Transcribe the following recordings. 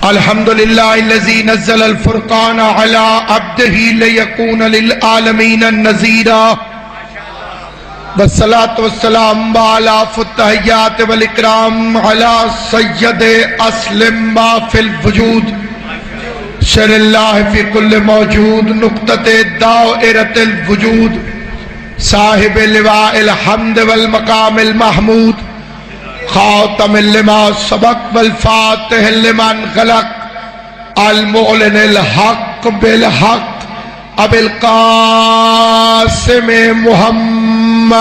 الحمدللہ الذی نزل الفرقان علی عبدہ لیکون للعالمین نذیرا والصلاة والسلام علی التحیات والاکرام علی سید اسلم ما فی الوجود شر اللہ فی کل موجود نقطۃ دائرۃ الوجود صاحب لواء الحمد والمقام المحمود خاتم لما سبق والفاتح لمن خلق المعلن الحق بالحق ابو القاسم محمد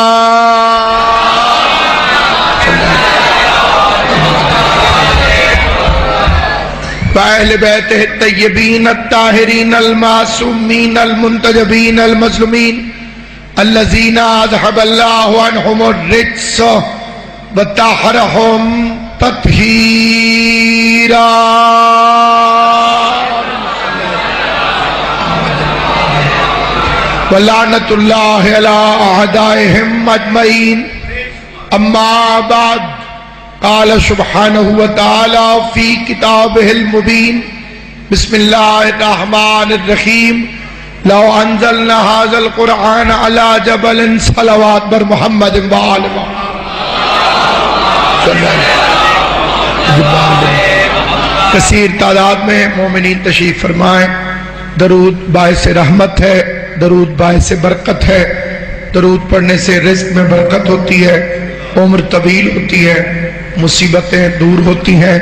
وأہل بیتہ الطیبین الطاہرین المعصومین المنتجبین المظلومین الذین اذهب اللہ عنہم الرجس وطہرہم تطہیرا ولعنت اللہ علی اعدائہم اجمعین اما بعد قال سبحانہ وتعالی فی کتابہ المبین بسم اللہ الرحمن الرحیم لو انزلنا هذا القرآن على جبل صلوات بر محمد وآل محمد کثیر تعداد میں مومنین تشریف فرمائیں. درود باعث رحمت ہے، درود باعث برکت ہے، درود پڑھنے سے رزق میں برکت ہوتی ہے، عمر طویل ہوتی ہے، مصیبتیں دور ہوتی ہیں،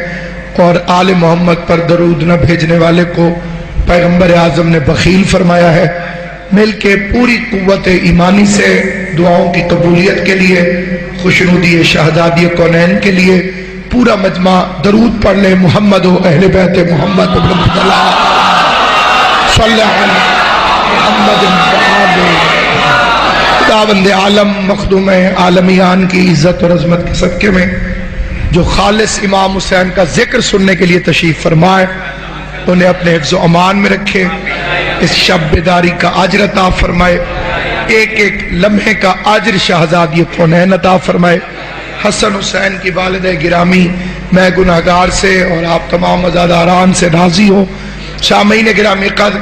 اور آل محمد پر درود نہ بھیجنے والے کو پیغمبر اعظم نے بخیل فرمایا ہے. مل کے پوری قوت ایمانی سے دعاؤں کی قبولیت کے لیے، خوشنودی شہزادی کونین کے لیے پورا مجمع درود پڑھ لے. محمد و اہل بیت محمد صلی اللہ علیہ محمد خداوند عالم مخدوم عالمیان کی عزت اور عظمت کے صدقے میں جو خالص امام حسین کا ذکر سننے کے لیے تشریف فرمائے، انہیں اپنے حفظ و امان میں رکھے، اس شب بیداری کا اجر عطا فرمائے، ایک ایک لمحے کا اجر شہزادی کونین عطا فرمائے. حسن حسین کی والدہ گرامی میں گناہگار سے اور آپ تمام عزاداران سے راضی ہو. سامعین گرامی قدر،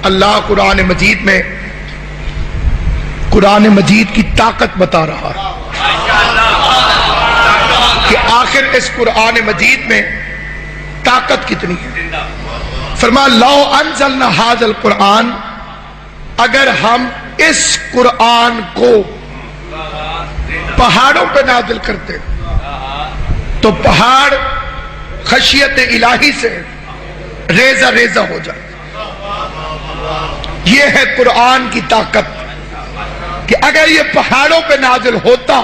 اللہ قرآن مجید میں قرآن مجید کی طاقت بتا رہا ہے کہ آخر اس قرآن مجید میں طاقت کتنی ہے. فرمایا لو انزلنا ھذا القرآن، اگر ہم اس قرآن کو پہاڑوں پہ نازل کرتے تو پہاڑ خشیت الہی سے ریزہ ریزہ ہو جائے. یہ ہے قرآن کی طاقت کہ اگر یہ پہاڑوں پہ نازل ہوتا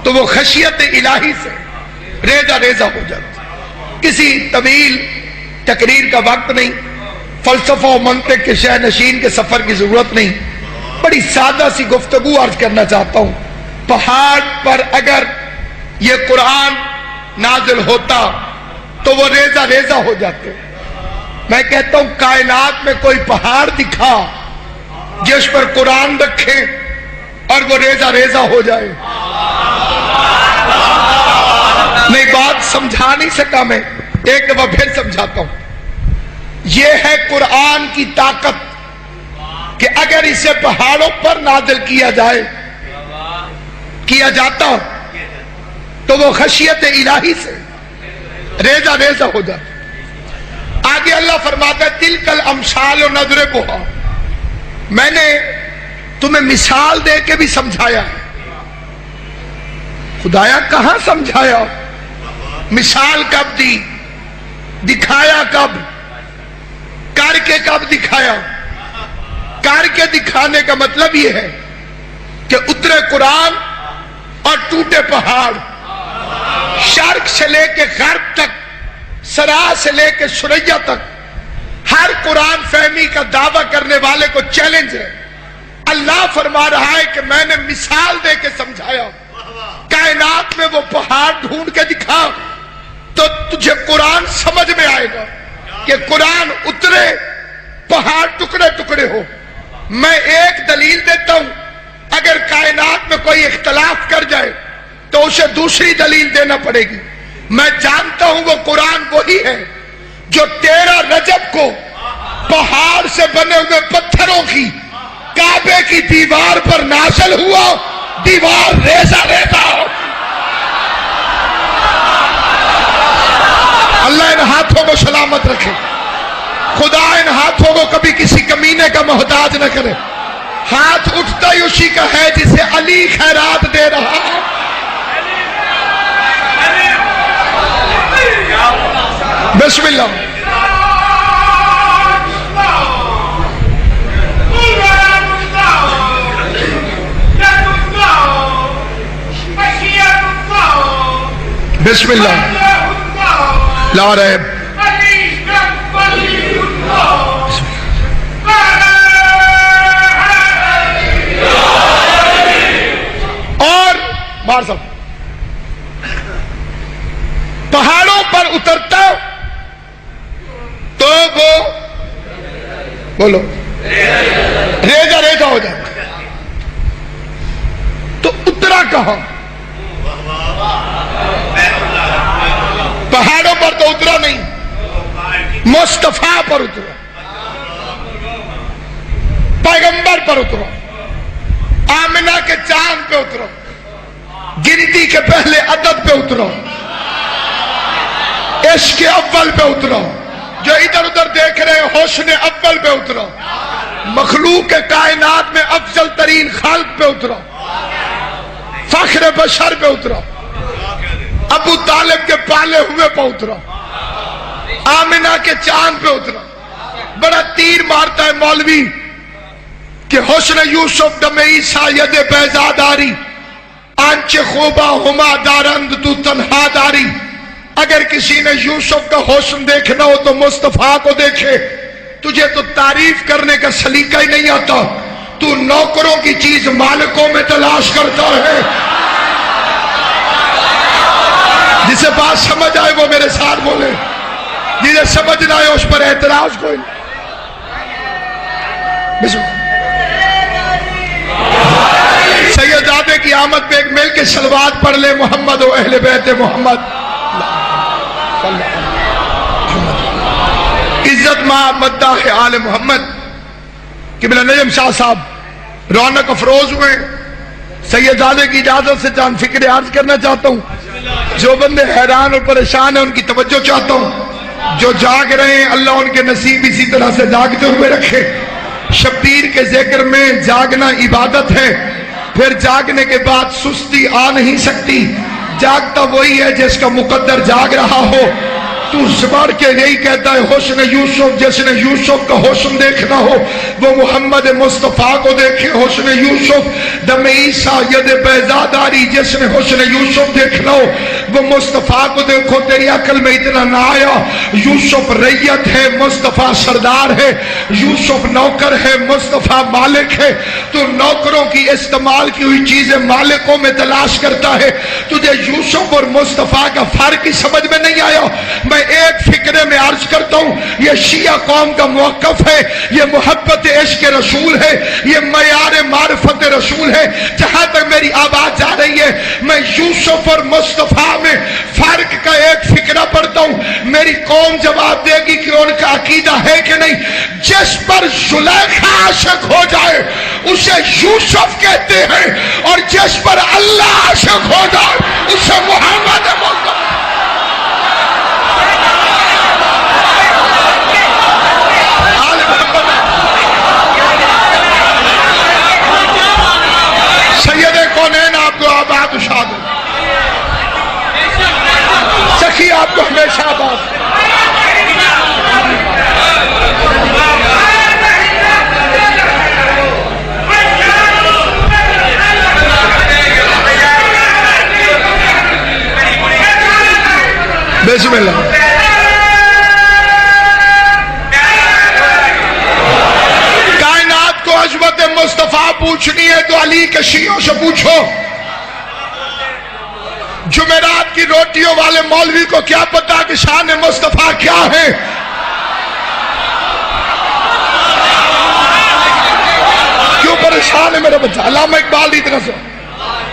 تو وہ خشیت الہی سے ریزہ ریزہ ہو جاتا. کسی طویل تقریر کا وقت نہیں، فلسفہ و منطق کے شہ نشین کے سفر کی ضرورت نہیں، بڑی سادہ سی گفتگو عرض کرنا چاہتا ہوں. پہاڑ پر اگر یہ قرآن نازل ہوتا تو وہ ریزہ ریزہ ہو جاتے. میں کہتا ہوں کائنات میں کوئی پہاڑ دکھا جس پر قرآن رکھے اور وہ ریزہ ریزہ ہو جائے. نہیں، بات سمجھا نہیں سکا میں، ایک دفعہ پھر سمجھاتا ہوں. یہ ہے قرآن کی طاقت کہ اگر اسے پہاڑوں پر نازل کیا جاتا تو وہ خشیت الہی سے ریزہ ریزہ ہو جاتا. آگے اللہ فرماتا ہے تلک الامثال نضربھا، میں نے تمہیں مثال دے کے بھی سمجھایا ہے. خدایا کہاں سمجھایا؟ مثال کب دی؟ دکھایا کب؟ کر کے کب دکھایا؟ کر کے دکھانے کا مطلب یہ ہے کہ اترے قرآن اور ٹوٹے پہاڑ، شرق سے لے کے غرب تک، سرا سے لے کے سریا تک، ہر قرآن فہمی کا دعویٰ کرنے والے کو چیلنج ہے. اللہ فرما رہا ہے کہ میں نے مثال دے کے سمجھایا. کائنات میں وہ پہاڑ ڈھونڈ کے دکھا تو تجھے قرآن سمجھ میں آئے گا کہ قرآن اترے، پہاڑ ٹکڑے ٹکڑے ہو. میں ایک دلیل دیتا ہوں، اگر کائنات میں کوئی اختلاف کر جائے تو اسے دوسری دلیل دینا پڑے گی. میں جانتا ہوں وہ قرآن وہی ہے جو 13 رجب کو پہاڑ سے بنے ہوئے پتھروں کی کعبے کی دیوار پر نازل ہوا، دیوار ریزہ ریزہ ہو۔ اللہ ان ہاتھوں کو سلامت رکھے، خدا ان ہاتھوں کو کبھی کسی کمینے کا محتاج نہ کرے۔ ہاتھ اٹھتا ہی اسی کا ہے جسے علی خیرات دے رہا ہے۔ بسم اللہ۔ بسم اللہ لا ریب۔ اور بار صاحب پہاڑوں پر اترتا تو وہ بولو ریزہ ریزہ ہو جاتا، تو اترا کہاں؟ پہاڑوں پر تو اترا نہیں، مصطفیٰ پر اترا، پیغمبر پر اترا، آمنہ کے چاند پہ اترا، گنتی کے پہلے عدد پہ اترا، عشق اول پہ اترا، جو ادھر ادھر دیکھ رہے حسن اول پہ اترا، مخلوق کے کائنات میں افضل ترین خلق پہ اترا، فخر بشر پہ اترا، ابو طالب کے پالے ہوئے پہ اترا، آمنہ کے چاند پہ اترا۔ بڑا تیر مارتا ہے مولوی کہ حسن یوسف دم عیسیٰ ید بیضا داری، آنچ خوبہ ہما دارند تو تنہا داری۔ اگر کسی نے یوسف کا حسن دیکھنا ہو تو مصطفیٰ کو دیکھے۔ تجھے تو تعریف کرنے کا سلیقہ ہی نہیں آتا، تو نوکروں کی چیز مالکوں میں تلاش کرتا ہے۔ جسے بات سمجھ آئے وہ میرے ساتھ بولے، جسے سمجھ نہ آئے اس پر اعتراض کوئی نہیں۔ سیدزادے کی آمد پہ ایک مل کے صلوات پڑھ لے، محمد و اہل بیت محمد۔ عزت ماں مداح آل محمد۔ قبلہ نجم شاہ صاحب رونق افروز ہوئے، سیدزادے کی اجازت سے چاند فکر عرض کرنا چاہتا ہوں۔ جو بندے حیران اور پریشان ہیں ان کی توجہ چاہتا ہوں، جو جاگ رہے ہیں اللہ ان کے نصیب اسی طرح سے جاگتے ہوئے رکھے۔ شبیر کے ذکر میں جاگنا عبادت ہے، پھر جاگنے کے بعد سستی آ نہیں سکتی۔ جاگتا وہی ہے جس کا مقدر جاگ رہا ہو۔ تو زبان کے یہی کہتا ہے حسن یوسف، جس نے یوسف کا حسن دیکھنا ہو وہ محمد مصطفیٰ کو دیکھے۔ حسن یوسف دم عیسیٰ ید بیضا داری، جس نے حسن یوسف دیکھنا ہو وہ مصطفیٰ کو دیکھو۔ تیری عقل میں اتنا نہ آیا؟ یوسف ریت ہے، مصطفیٰ سردار ہے، یوسف نوکر ہے، مصطفیٰ مالک ہے۔ تو نوکروں کی استعمال کی ہوئی چیزیں مالکوں میں تلاش کرتا ہے، تجھے یوسف اور مصطفیٰ کا فرق ہی سمجھ میں نہیں آیا۔ میں ایک فکرے میں عرض کرتا ہوں، یہ شیعہ قوم کا موقف ہے، یہ محبت عشق رسول ہے، یہ معیار معرفت رسول ہے۔ جہاں تک میری آواز جا رہی ہے میں یوسف اور مصطفیٰ میں فرق کا ایک فکرہ پڑھتا ہوں، میری قوم جواب دے گی کہ ان کا عقیدہ ہے کہ نہیں۔ جس پر زلیخا عاشق ہو جائے اسے یوسف کہتے ہیں، اور جس پر اللہ عاشق ہو جائے اسے محمد مصطفیٰ۔ سید کونین آپ کو آباد و شاد سخی آپ کو ہمیشہ آباد۔ بسم اللہ۔ کائنات کو عظمت مصطفیٰ پوچھنی ہے تو علی کے شیعوں سے پوچھو۔ جمعرات کی روٹیوں والے مولوی کو کیا پتا کہ شان مصطفیٰ کیا ہے؟ کیوں پریشان ہے میرا بچہ؟ علامہ اقبال کی طرح سے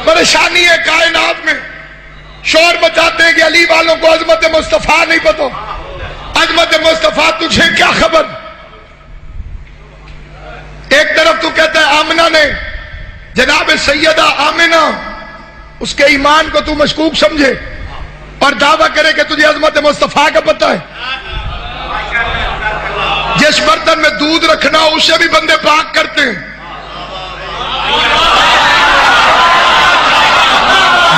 پریشانی ہے کائنات میں شور مچاتے ہیں کہ علی والوں کو عظمت مصطفیٰ نہیں پتا. عظمت مصطفیٰ تجھے کیا خبر؟ ایک طرف تو کہتا ہے آمنہ نے، جناب سیدہ آمنہ، اس کے ایمان کو تو مشکوک سمجھے اور دعویٰ کرے کہ تجھے عظمت مصطفیٰ کا پتہ ہے. جس برتن میں دودھ رکھنا ہو اسے بھی بندے پاک کرتے ہیں.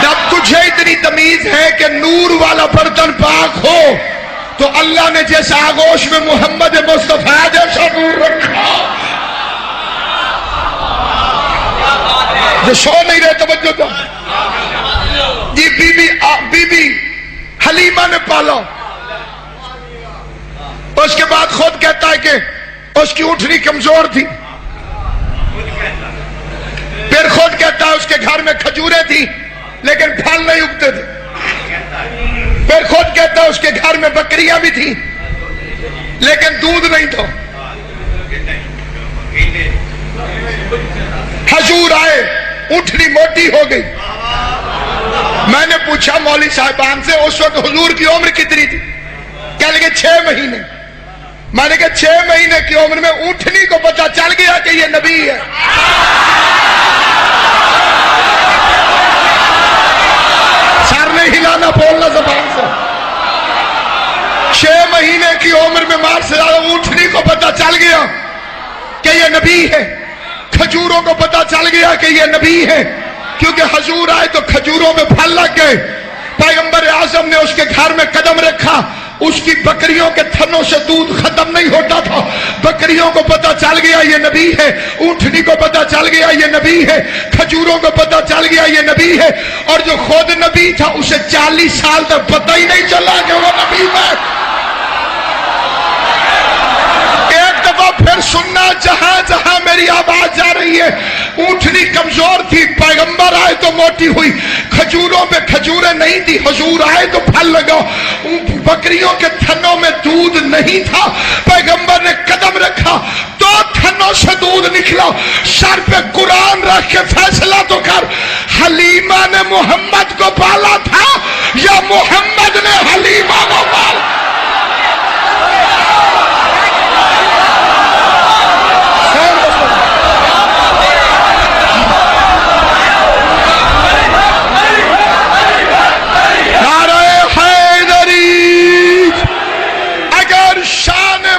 جب تجھے اتنی تمیز ہے کہ نور والا برتن پاک ہو تو اللہ نے جیسے آغوش میں محمد مصطفیٰ جیسا نور رکھا. جو سو نہیں رہے توجہ دو. یہ بی بی حلیمہ نے پالا. اس کے بعد خود کہتا ہے کہ اس کی اٹھنی کمزور تھی. پھر خود کہتا ہے اس کے گھر میں کھجوریں تھی لیکن پھل نہیں اگتے تھے. پھر خود کہتا ہے اس کے گھر میں بکریاں بھی تھیں لیکن دودھ نہیں تھا. حضور آئے، اٹھنی موٹی ہو گئی. میں نے پوچھا مولوی صاحبان سے اس وقت حضور کی عمر کتنی تھی؟ کہنے لگے 6 مہینے. میں نے کہا 6 مہینے کی عمر میں اٹھنی کو پتہ چل گیا کہ یہ نبی ہے. سر نہیں ہلانا، بولنا زبان سے. 6 مہینے کی عمر میں مار سے زیادہ اٹھنی کو پتہ چل گیا کہ یہ نبی ہے. کھجوروں کو پتہ چل گیا کہ یہ نبی ہے کیونکہ حضور آئے تو کھجوروں میں پھل لگ گئے. پیغمبر اعظم نے اس کے گھر میں قدم رکھا، اس کی بکریوں کے تھنوں سے دودھ ختم نہیں ہوتا تھا. بکریوں کو پتہ چل گیا یہ نبی ہے. اونٹنی کو پتہ چل گیا یہ نبی ہے. کھجوروں کو پتہ چل گیا یہ نبی ہے. اور جو خود نبی تھا اسے 40 سال تک پتہ ہی نہیں چلا کہ وہ نبی ہے. ایک دفعہ پھر سننا، جہاں جہاں میری آواز جا رہی ہے. اونٹنی کمزور تھی، پیغمبر آئے تو موٹی ہوئی. کھجوروں پہ کھجوریں نہیں تھی، حضور آئے تو پھل لگا. بکریوں کے تھنوں میں دودھ نہیں تھا، پیغمبر نے قدم رکھا 2 تھنوں سے دودھ نکلا. سر پہ قرآن رکھ کے فیصلہ تو کر، حلیمہ نے محمد کو پالا تھا یا محمد نے حلیمہ کو پالا؟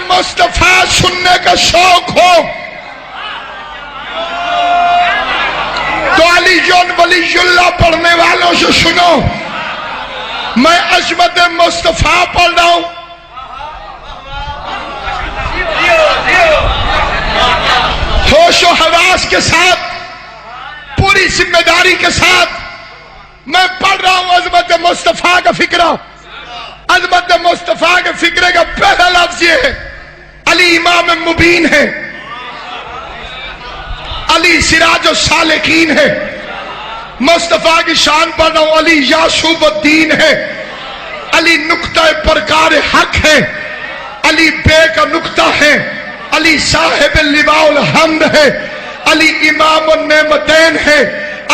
مصطفیٰ سننے کا شوق ہو تو علی جون ولی اللہ پڑھنے والوں سے سنو. میں عظمت مصطفیٰ پڑھ رہا ہوں. ہوش و حواس کے ساتھ، پوری ذمہ داری کے ساتھ میں پڑھ رہا ہوں عظمت مصطفیٰ کا فکرہ. عظمت مصطفیٰ کے فکرے کا پہلا لفظ یہ ہے علی امام مبین ہے، علی سراج السالکین ہے. مصطفیٰ کی شان پڑھ رہا ہوں، علی یعصوب الدین ہے، علی نقطہ پرکار حق ہے، علی بے کا نقطہ ہے، علی صاحب اللواء الحمد ہے، علی امام النعمتین ہے،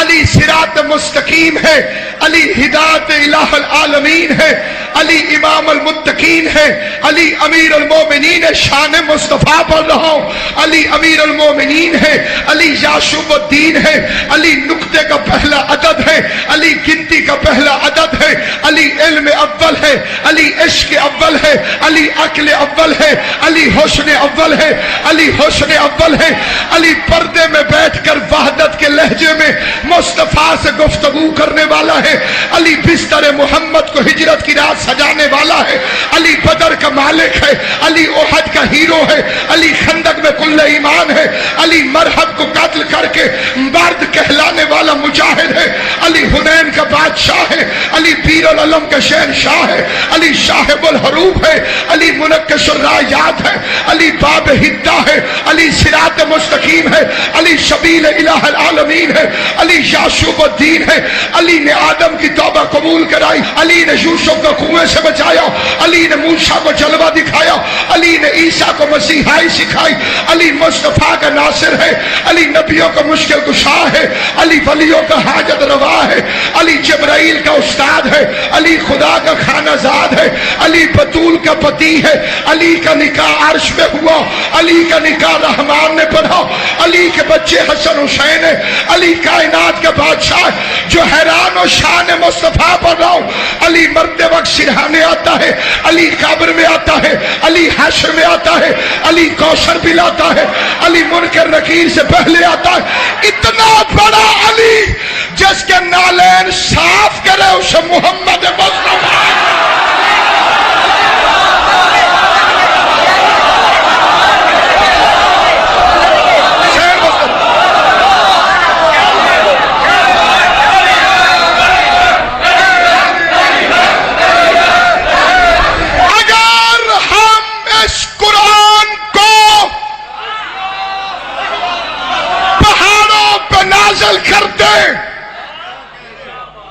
علی صراط مستقیم ہے، علی ہدایت الہ العالمین ہے، علی امام المتقین ہے، علی امیر المومنین ہے. شان مصطفیٰ پڑھ رہا ہوں. علی امیر المومنین ہے، علی یعصوب الدین ہے، علی نقطے کا پہلا عدد ہے، علی گنتی کا پہلا عدد ہے، علی علم اول ہے، علی عشق اول ہے، علی عقل اول ہے، علی حسن اول ہے، علی حسن اول ہے. علی پردے میں بیٹھ کر وحدت کے لہجے میں مصطفیٰ سے گفتگو کرنے والا ہے. علی بستر محمد کو ہجرت کی رات سجانے والا ہے. علی بدر کا مالک ہے، علی احد کا ہیرو ہے، علی خندق میں کل ایمان ہے، علی مرحب کو قتل کر کے مرد کہلانے والا مجاہد ہے، علی حنین کا بادشاہ ہے، علی پیر العلم کا شہنشاہ ہے، علی صاحب الحروب ہے، علی منقش الرایات ہے، علی باب ہدہ ہے، علی صراط مستقیم ہے، علی سبیل الہ العالمین ہے، علی یعصوب الدین ہے. علی نے آدم کی توبہ قبول کرائی، علی نے یوسف کو کنویں سے بچایا، علی نے موسیٰ کو جلوہ دکھایا، علی نے عیسیٰ کو مسیحائی سکھائی، علی مصطفیٰ کا ناصر ہے، علی نبیوں کا مشکل کشا ہے، علی ولیوں کا حاجت روا ہے، علی جبرائیل کا استاد ہے، علی خدا کا خانہ زاد ہے، علی بطول کا پتی ہے، علی کا نکاح عرش پہ ہوا، علی کا نکاح رحمان نے پڑھا، علی کے بچے حسن حسین ہے، علی کائنات کا بادشاہ جو حیران و شان مصطفیٰ پر رہا ہوں، علی مرتے وقت سرہانے آتا ہے، علی قبر میں آتا ہے، علی حشر میں آتا ہے، علی کوثر پلاتا ہے، علی منکر نکیر سے پہلے آتا ہے۔ اتنا بڑا علی جس کے نالین صاف کرے اسے محمد مصطفیٰ۔ کرتے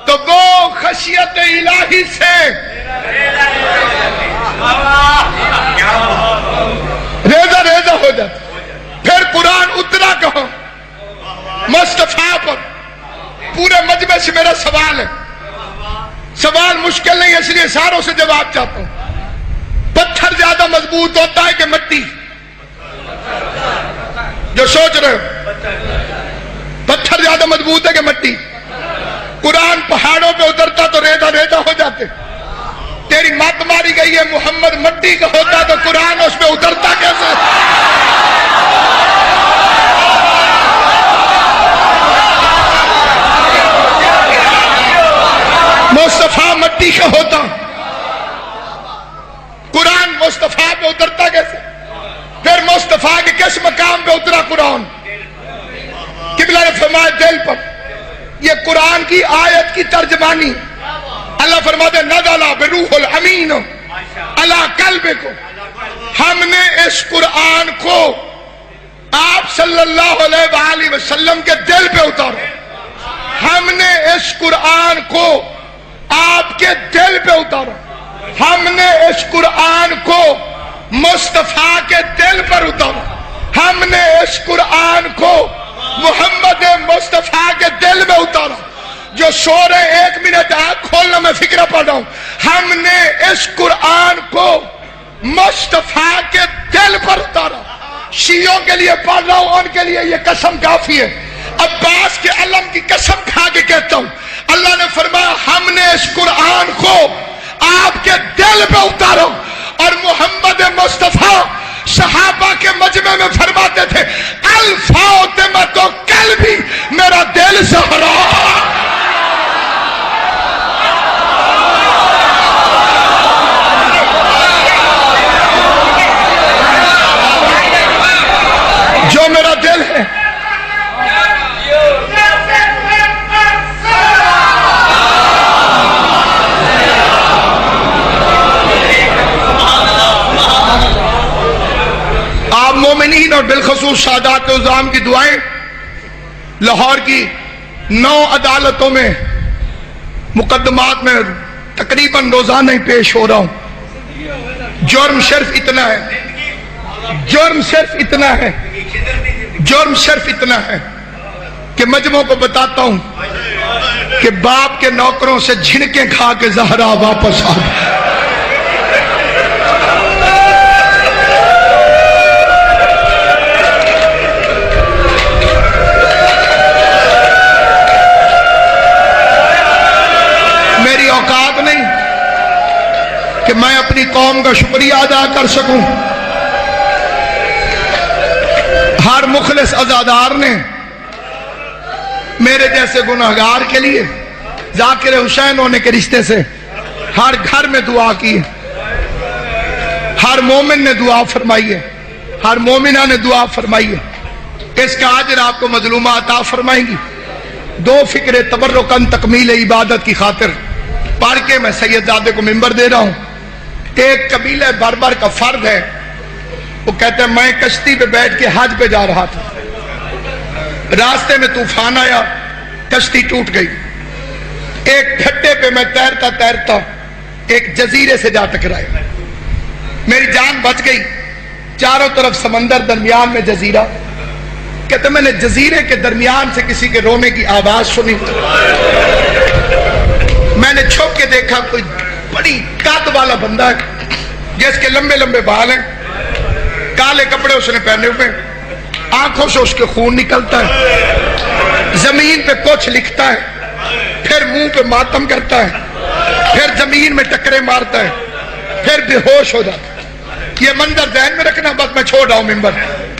تو وہ خشیت الہی سے ریزہ ریزہ ہو جاتا۔ پھر قرآن اتنا کہو مصطفیٰ پر۔ پورے مجمع سے میرا سوال ہے، سوال مشکل نہیں، اس لیے ساروں سے جواب چاہتا ہوں۔ پتھر زیادہ مضبوط ہوتا ہے کہ مٹی؟ جو سوچ رہے ہو، پتھر زیادہ مضبوط ہے کہ مٹی؟ قرآن پہاڑوں پہ اترتا تو ریزہ ریزہ ہو جاتے۔ تیری مت ماری گئی ہے، محمد مٹی کا ہوتا تو قرآن اس پہ اترتا کیسے؟ مصطفیٰ مٹی کا ہوتا، قرآن مصطفیٰ پہ اترتا کیسے؟ پھر مصطفیٰ کے کس مقام پہ اترا قرآن؟ قبلہ نے فرمایا دل پر۔ یہ قرآن کی آیت کی ترجمانی اللہ فرماتے نزل بروح الامین علی قلبک۔ ہم نے اس قرآن کو آپ صلی اللہ علیہ وآلہ وسلم کے دل پہ اتارا۔ ہم نے اس قرآن کو آپ کے دل پہ اتارا۔ ہم نے اس قرآن کو مصطفیٰ کے دل پر اتارا۔ ہم نے اس قرآن کو محمد مصطفیٰ کے دل میں اتارا۔ جو سو رہے 1 منٹ آنکھ کھولنا، میں فکرہ پڑھ رہا ہوں۔ ہم نے اس قرآن کو مصطفیٰ کے دل پر اتارا۔ شیعوں کے لیے پڑھ رہا ہوں، ان کے لیے یہ قسم کافی ہے۔ عباس کے علم کی قسم کھا کے کہتا ہوں، اللہ نے فرمایا ہم نے اس قرآن کو آپ کے دل پہ اتارا۔ اور محمد مصطفیٰ صحابہ کے مجمع میں فرماتے تھے الفاطمۃ قلبی، میرا دل زہرا۔ جو میرا دل ہے مومنین اور بالخصوص سادات عظام کی دعائیں۔ لاہور کی 9 عدالتوں میں مقدمات میں تقریباً روزانہ ہی پیش ہو رہا ہوں۔ جرم صرف اتنا ہے، جرم صرف اتنا ہے، جرم صرف اتنا ہے کہ مجمعوں کو بتاتا ہوں کہ باپ کے نوکروں سے جھنکیں کھا کے زہرا واپس آ گئی۔ اوقات نہیں کہ میں اپنی قوم کا شکریہ ادا کر سکوں۔ ہر مخلص عزادار نے میرے جیسے گناہگار کے لیے ذاکر حسین ہونے کے رشتے سے ہر گھر میں دعا کی ہے، ہر مومن نے دعا فرمائی ہے، ہر مومنہ نے دعا فرمائی ہے۔ اس کا اجر آپ کو مظلومہ عطا فرمائیں گی۔ 2 فکر تبرکاً تکمیل عبادت کی خاطر پڑھ کے میں سید زادے کو منبر دے رہا ہوں۔ ایک قبیلہ بربر کا فرد ہے، وہ کہتے ہیں میں کشتی پہ بیٹھ کے حج پہ جا رہا تھا، راستے میں طوفان آیا، کشتی ٹوٹ گئی۔ ایک گھٹے پہ میں تیرتا تیرتا ایک جزیرے سے جا ٹکرایا، میری جان بچ گئی، چاروں طرف سمندر، درمیان میں جزیرہ۔ کہتے میں نے جزیرے کے درمیان سے کسی کے رونے کی آواز سنی، میں نے چھپ کے دیکھا کوئی بڑی قد والا بندہ ہے جس کے لمبے لمبے بال ہیں، کالے کپڑے اس نے پہنے ہوئے، آنکھوں سے اس کے خون نکلتا ہے، زمین پہ کچھ لکھتا ہے، پھر منہ پہ ماتم کرتا ہے، پھر زمین میں ٹکرے مارتا ہے، پھر بے ہوش ہو جاتا ہے۔ یہ منظر ذہن میں رکھنا، بس میں چھوڑ رہا ہوں ممبر۔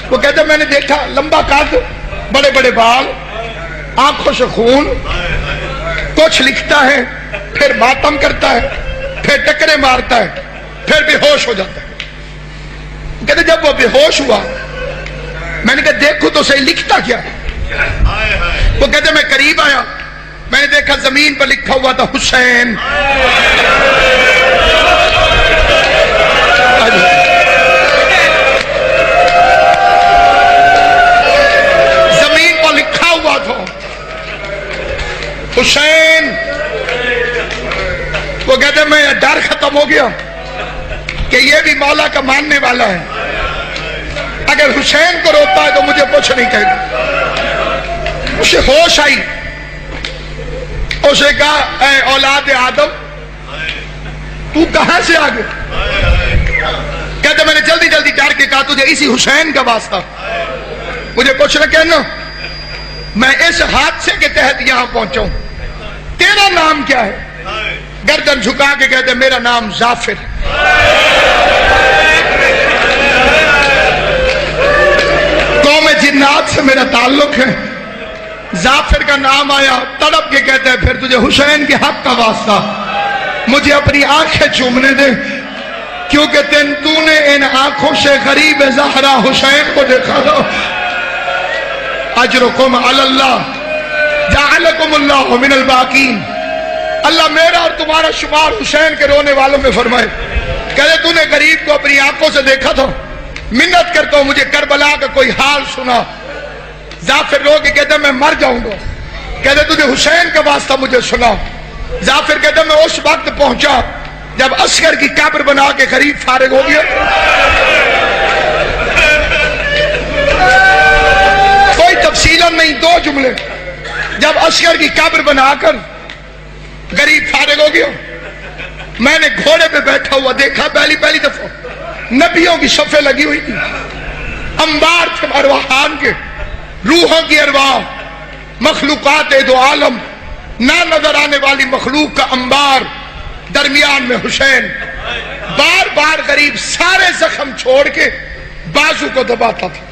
وہ کہتا میں نے دیکھا لمبا قد، بڑے بڑے بال، آنکھوں سے خون، کچھ لکھتا ہے، پھر ماتم کرتا ہے، پھر ٹکرے مارتا ہے، پھر بے ہوش ہو جاتا ہے۔ کہتے جب وہ بے ہوش ہوا میں نے کہا دیکھو تو صحیح لکھتا کیا؟ وہ کہتے میں قریب آیا، میں نے دیکھا زمین پر لکھا ہوا تھا حسین۔ زمین پر لکھا ہوا تھا حسین۔ وہ کہتے میں ڈر ختم ہو گیا کہ یہ بھی مولا کا ماننے والا ہے، اگر حسین کو روتا ہے تو مجھے کچھ نہیں کہے گا۔ اسے ہوش آئی، اسے کہا اے اولاد آدم تو کہاں سے آ گیا؟ کہتے میں نے جلدی جلدی ڈر کے کہا تجھے اسی حسین کا واسطہ، مجھے کچھ نہ کہنا، میں اس حادثے کے تحت یہاں پہنچا ہوں، تیرا نام کیا ہے؟ گردن جھکا کے کہتے میرا نام ظافر۔ قوم جنات سے میرا تعلق ہے، ظافر کا نام آیا، تڑپ کے کہتے ہیں پھر تجھے حسین کے حق کا واسطہ مجھے اپنی آنکھیں چومنے دے، کیونکہ تو نے ان آنکھوں سے غریب زہرا حسین کو دیکھا تھا۔ اجرکم علی اللہ جعلکم اللہ من الباقین، اللہ میرا اور تمہارا شمار حسین کے رونے والوں میں فرمائے۔ کہتے تو نے غریب کو اپنی آنکھوں سے دیکھا تھا، منت کرتا ہوں مجھے کربلا کا کوئی حال سنا۔ ظافر رو کے کہتا میں مر جاؤں گا، کہتے تجھے حسین کا واسطہ مجھے سنا۔ ظافر کہتا میں اس وقت پہنچا جب عسکر کی قبر بنا کے غریب فارغ ہو گیا۔ کوئی تفصیلاً نہیں، دو جملے، جب عسکر کی قبر بنا کر غریب فارغ ہو گیا، میں نے گھوڑے پہ بیٹھا ہوا دیکھا، پہلی دفعہ نبیوں کی صفیں لگی ہوئی تھی، انبار تھے ارواحان کے، روحوں کی ارواح، مخلوقات دو عالم، نہ نظر آنے والی مخلوق کا انبار، درمیان میں حسین، بار بار غریب سارے زخم چھوڑ کے بازو کو دباتا تھا۔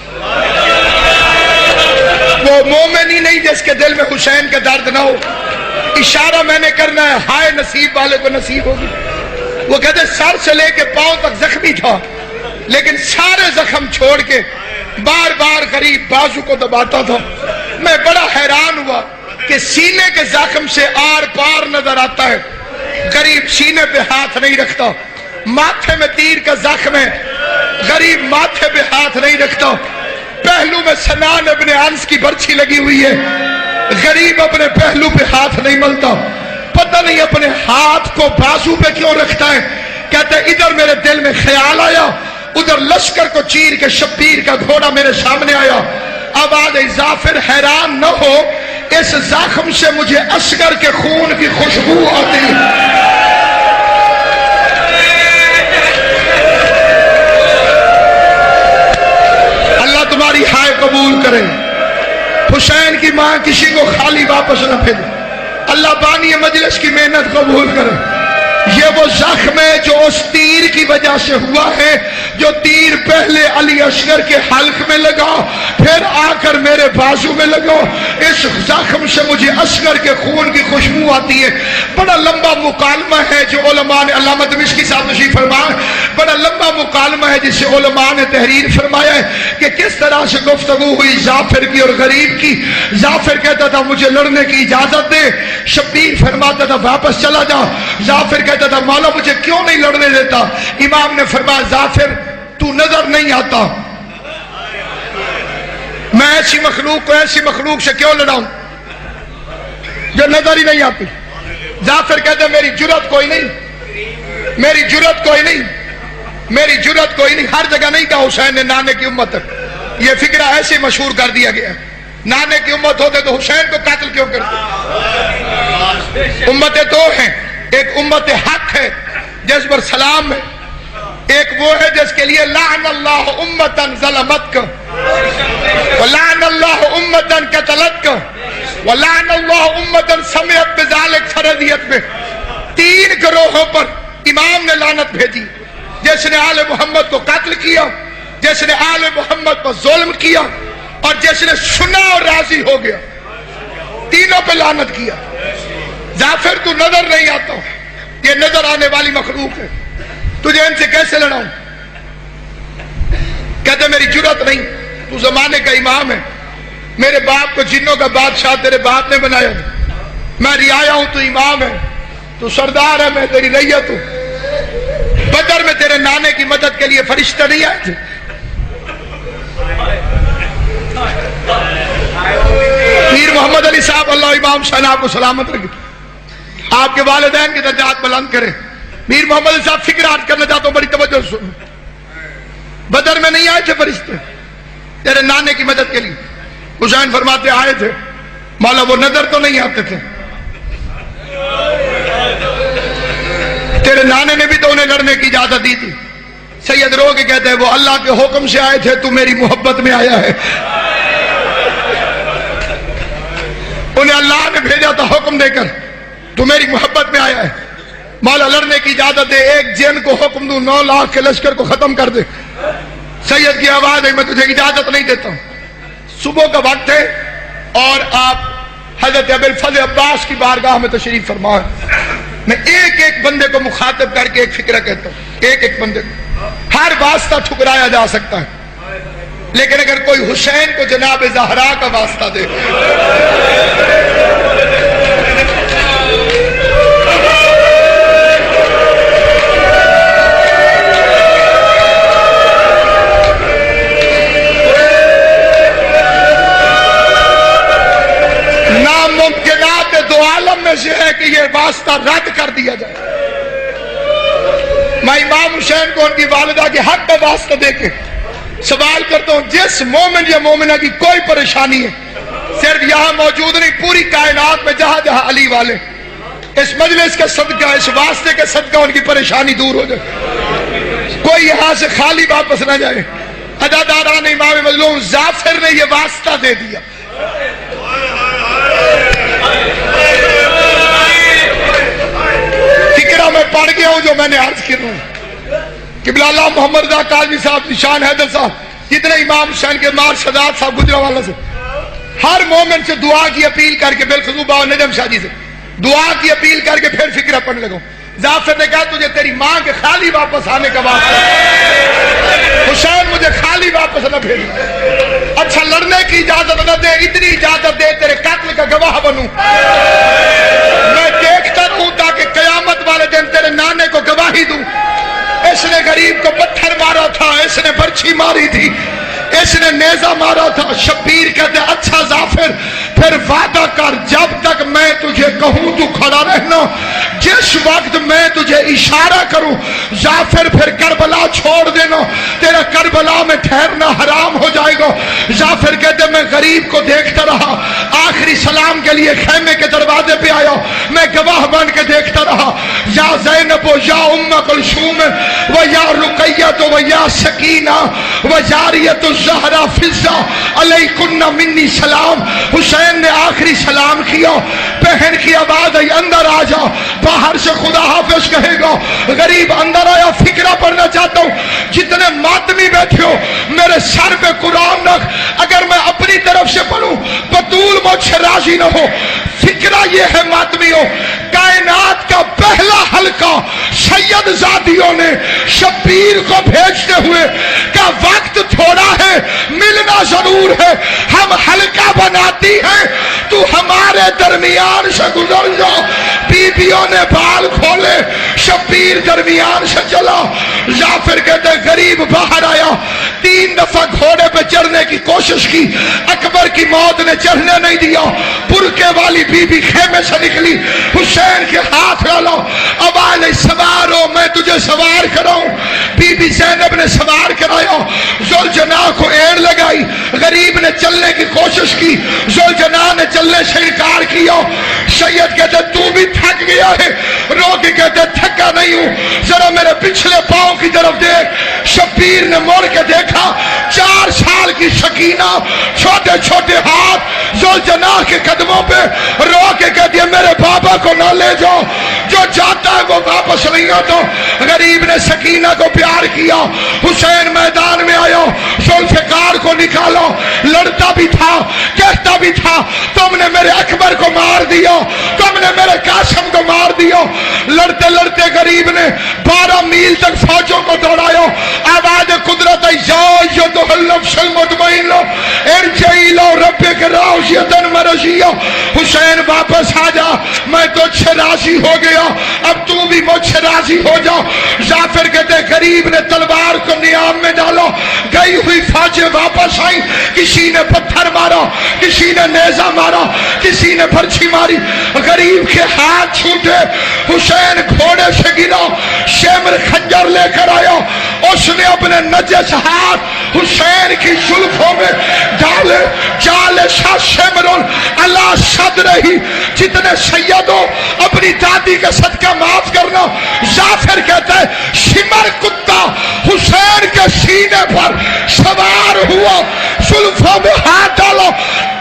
وہ مومن ہی نہیں جس کے دل میں حسین کا درد نہ ہو۔ اشارہ میں نے کرنا ہے، ہائے نصیب والے کو نصیب ہوگی۔ وہ کہتے سر سے لے کے پاؤں تک زخمی تھا، لیکن سارے زخم چھوڑ کے بار بار غریب بازو کو دباتا تھا۔ میں بڑا حیران ہوا کہ سینے کے زخم سے آر پار نظر آتا ہے، غریب سینے پہ ہاتھ نہیں رکھتا۔ ماتھے میں تیر کا زخم ہے، غریب ماتھے پہ ہاتھ نہیں رکھتا۔ پہلو میں سنان ابن انس کی برچھی لگی ہوئی ہے، غریب اپنے پہلو پہ ہاتھ نہیں ملتا۔ پتہ نہیں اپنے ہاتھ کو بازو پہ کیوں رکھتا ہے۔ کہتے ہیں ادھر میرے دل میں خیال آیا، ادھر لشکر کو چیر کے شبیر کا گھوڑا میرے سامنے آیا۔ آواز ظافر حیران نہ ہو، اس زخم سے مجھے اصغر کے خون کی خوشبو آتی۔ اللہ تمہاری ہائے قبول کرے، حسین کی ماں کسی کو خالی واپس نہ بھیجے، اللہ بانی مجلس کی محنت قبول کرے۔ یہ وہ زخم ہے جو اس تیر کی وجہ سے ہوا ہے، جو تیر پہلے علی اصغر کے حلق میں لگا، پھر آ کر میرے بازو میں لگا۔ اس زخم سے مجھے اصغر کے خون کی خوشبو آتی ہے۔ بڑا لمبا مکالمہ ہے جو علماء نے، علامہ دمشقی صاحب تشریف فرمائے، بڑا لمبا مکالمہ ہے جسے علماء نے تحریر فرمایا ہے کہ کس طرح سے گفتگو ہوئی ظافر کی اور غریب کی۔ ظافر کہتا تھا مجھے لڑنے کی اجازت دے، شبیر فرماتا تھا واپس چلا جا۔ ظافر کہتا تھا مولا مجھے کیوں نہیں لڑنے دیتا؟ امام نے فرمایا ظافر تو نظر نہیں آتا، میں ایسی مخلوق کو ایسی مخلوق سے کیوں لڑاؤں جو نظر ہی نہیں آتی؟ ظافر کہتا میری جرات کوئی نہیں، میری جرت کوئی نہیں، میری جرت کوئی نہیں. ہر جگہ نہیں کہا حسین نے نانے کی امت ہے. یہ فکرہ ایسے مشہور کر دیا گیا. نانے کی امت ہوتے تو حسین کو قتل کیوں کرتے؟ امتیں دو ہیں، ایک امت حق ہے جس پر سلام ہے، ایک وہ ہے جس کے لیے لعن اللہ امتن ظلمتک ولعن اللہ امتن قتلتک ولعن اللہ امتن سمعت بذالک فرضیت میں. 3 گروہوں پر امام نے لعنت بھیجی. جس نے آل محمد کو قتل کیا، جس نے آل محمد پر ظلم کیا، اور جس نے سنا اور راضی ہو گیا. تینوں پہ لعنت کیا. جعفر تو نظر نہیں آتا، یہ نظر آنے والی مخلوق ہے، تجھے ان سے کیسے لڑاؤں؟ کہتے میری جرت نہیں، تو زمانے کا امام ہے، میرے باپ کو جنوں کا بادشاہ تیرے باپ نے بنایا تھا، میں رعایا ہوں، تو امام ہے، تو سردار ہے، میں تیری رعیت ہوں. بدر میں تیرے نانے کی مدد کے لیے فرشتے نہیں آئے تھے؟ پیر محمد علی صاحب اللہ امام شاہ آپ کو سلامت رکھے، آپ کے والدین کے درجات بلند کرے. پیر محمد علی صاحب فکر عرض کرنا چاہتا ہوں، بڑی توجہ سنو. بدر میں نہیں آئے تھے فرشتے تیرے نانے کی مدد کے لیے؟ حسین فرماتے آئے تھے، مولا وہ نظر تو نہیں آتے تھے. تیرے نانے نے بھی تو انہیں لڑنے کی اجازت دی تھی. سید رو کے کہتے ہیں وہ اللہ کے حکم سے آئے تھے، تو میری محبت میں آیا ہے. انہیں اللہ نے بھیجا تھا حکم دے کر، تو میری محبت میں آیا ہے. مولا لڑنے کی اجازت دے، ایک جن کو حکم دوں 9 لاکھ کے لشکر کو ختم کر دے. سید کی آواز ہے میں تجھے اجازت نہیں دیتا ہوں. صبح کا وقت ہے اور آپ حضرت ابو الفضل عباس کی بارگاہ میں تشریف فرما ہے. میں ایک ایک بندے کو مخاطب کر کے ایک فکرہ کہتا ہوں، ایک ایک بندے کو. ہر واسطہ ٹھکرایا جا سکتا ہے، لیکن اگر کوئی حسین کو جناب زہرا کا واسطہ دے، ناممکنات دو عالم میں سے ہے کہ یہ واسطہ رد کر دیا جائے. میں امام حسین کو ان کی والدہ کے حق کا واسطہ دے کے سوال کرتا ہوں، جس مومن یا مومنہ کی کوئی پریشانی ہے، صرف یہاں موجود نہیں، پوری کائنات میں جہاں جہاں علی والے، اس مجلس کا صدقہ، اس واسطے کے صدقہ ان کی پریشانی دور ہو جائے، کوئی یہاں سے خالی واپس نہ جائے. عزاداران امام مظلوم ظافر نے یہ واسطہ دے دیا. فکرہ میں پڑھ گیا ہوں جو میں نے عرض کر رہا ہوں. قبلہ اللہ محمد رضا کاظمی صاحب، نشان حیدر صاحب، جتنے امام حسین کے مار شداد صاحب گجرانوالہ سے، ہر مومن سے دعا کی اپیل کر کے، بالخصوص بابا نجم شاہ جی سے دعا کی اپیل کر کے پھر فکرہ پڑھنے لگا. ظافر نے کہا تجھے تیری ماں کے خالی واپس آنے کا واسطہ، حسین مجھے خالی واپس نہ بھیجنا. اچھا لڑنے کی اجازت نہ دے، اتنی اجازت دے تیرے قتل کا گواہ بنوں، میں دیکھتا رہوں تاکہ قیامت والے دن تیرے نانے کو گواہی دوں. اس نے غریب کو پتھر مارا تھا، اس نے برچھی ماری تھی، اس نے نیزہ مارا تھا. شبیر کہتے اچھا ظافر پھر وعدہ کر، جب تک میں تجھے کہوں تو کھڑا رہنا، جس وقت میں تجھے اشارہ کروں ظافر پھر کربلا چھوڑ دینا، تیرا کربلا میں ٹھہرنا حرام ہو جائے گا. ظافر کہتے میں غریب کو دیکھتا رہا، آخری سلام کے لیے خیمے کے دروازے پہ آیا، میں گواہ بن کے دیکھتا رہا. یا زینب و یا ام کلثوم و یا رقیہ و یا سکینہ و جاریۃ الزہرا فضہ علیکن منی سلام. حسین نے آخری سلام کیا، بہن کی آواز آئی اندر آ جا، باہر سے خدا حافظ کہے گا. غریب اندر آیا. فکرہ پڑھنا چاہتا ہوں، جتنے ماتمی بیٹھے ہو میرے سر پہ قرآن رکھ، اگر میں اپنی طرف سے پڑھوں بطول مجھ سے راضی نہ ہو. فکرہ یہ ہے ماتمیوں، کائنات کا پہلا حلقہ سید زادیوں نے شبیر کو بھیجتے ہوئے کہ وقت تھوڑا ہے، ملنا ضرور ہے، ہم حلقہ بناتی ہیں، تو ہمارے درمیان سے گزر جا. بیویوں نے بال کھولے، شبیر درمیان سے چلا. ظافر کہتے غریب باہر آیا، 3 دفعہ گھوڑے پہ چڑھنے کی کوشش کی، اکبر کی موت نے چڑھنے نہیں دیا۔ برقعے والی بی بی خیمے سے نکلی، حسین کے ہاتھ ڈالو، اب آلے سوار ہو، میں تجھے سوار کراؤں۔ بی بی زینب نے سوار کرایا، ذوالجناح کو ایڑ لگائی، غریب نے چلنے کی کوشش کی، ذوالجناح نے چلنے سے انکار کیا۔ سید کہتے تو بھی تھک گیا ہے، رو کے کہتے تھکا نہیں ہوں، ذرا میرے پچھلے پاؤں کی طرف دیکھ۔ شبیر نے موڑ کے دیکھا، 4 سال کی سکینہ، چھوٹے چھوٹے ہاتھ ذوالجناح کے قدموں پہ، رو کے کہتی ہے میرے بابا کو نہ لے جاؤ، جو جاتا ہے وہ واپس نہیں آتا۔ غریب نے سکینہ کو پیار کیا، حسین میدان میں آیا، ذوالفقار کو نکالا، لڑتا بھی تھا، کہتا بھی تھا تم نے میرے اکبر کو مار دیا، تم نے میرے قاسم کو مار دیا۔ لڑتے لڑتے غریب نے 12 میل تک فوجوں کو دوڑایا، آواز قدرت یا ایھا النفس المطمئنہ ارجعی الی ربک راضیۃ مرضیہ، حسین واپس آ جا، میں تجھ سے راضی ہو گیا، اب تو بھی مجھ سے راضی ہو جا۔ جعفر کہتے غریب نے تلوار کو نیام میں ڈالا، گئی ہوئی فوجیں واپس آئیں، کسی نے پتھر مارا، کسی نے نیزہ مارا، کسی نے برچھی ماری، غریب کے ہاتھ چھوٹے، حسین گھوڑے سے گرا، شمر خنجر لے کر آیا، اس نے اپنے نجس ہاتھ حسین کی زلفوں میں ڈالے، جالسا شمرن اللہ صدرہ، جتنے سیدوں اپنی دادی کا صدقہ معاف کرنا۔ جعفر کہتا ہے شمر کتا حسین کے سینے پر سوار ہوا، زلفوں میں ہاتھ ڈالو،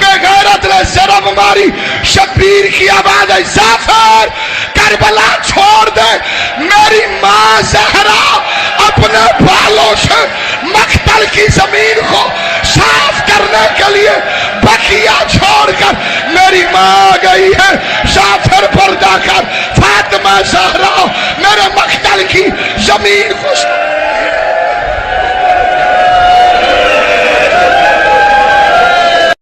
بے غیرت نے ضرب ماری، شبیر کی آواز ہے جعفر کربلا چھوڑ دے، میری ماں زہرا اپنے بالوں سے مقتل کی زمین کو صاف کرنے کے لیے بقیہ چھوڑ کر میری ماں گئی ہے، جعفر پر جا کر فاطمہ زہرا میرے مقتل کی زمین کو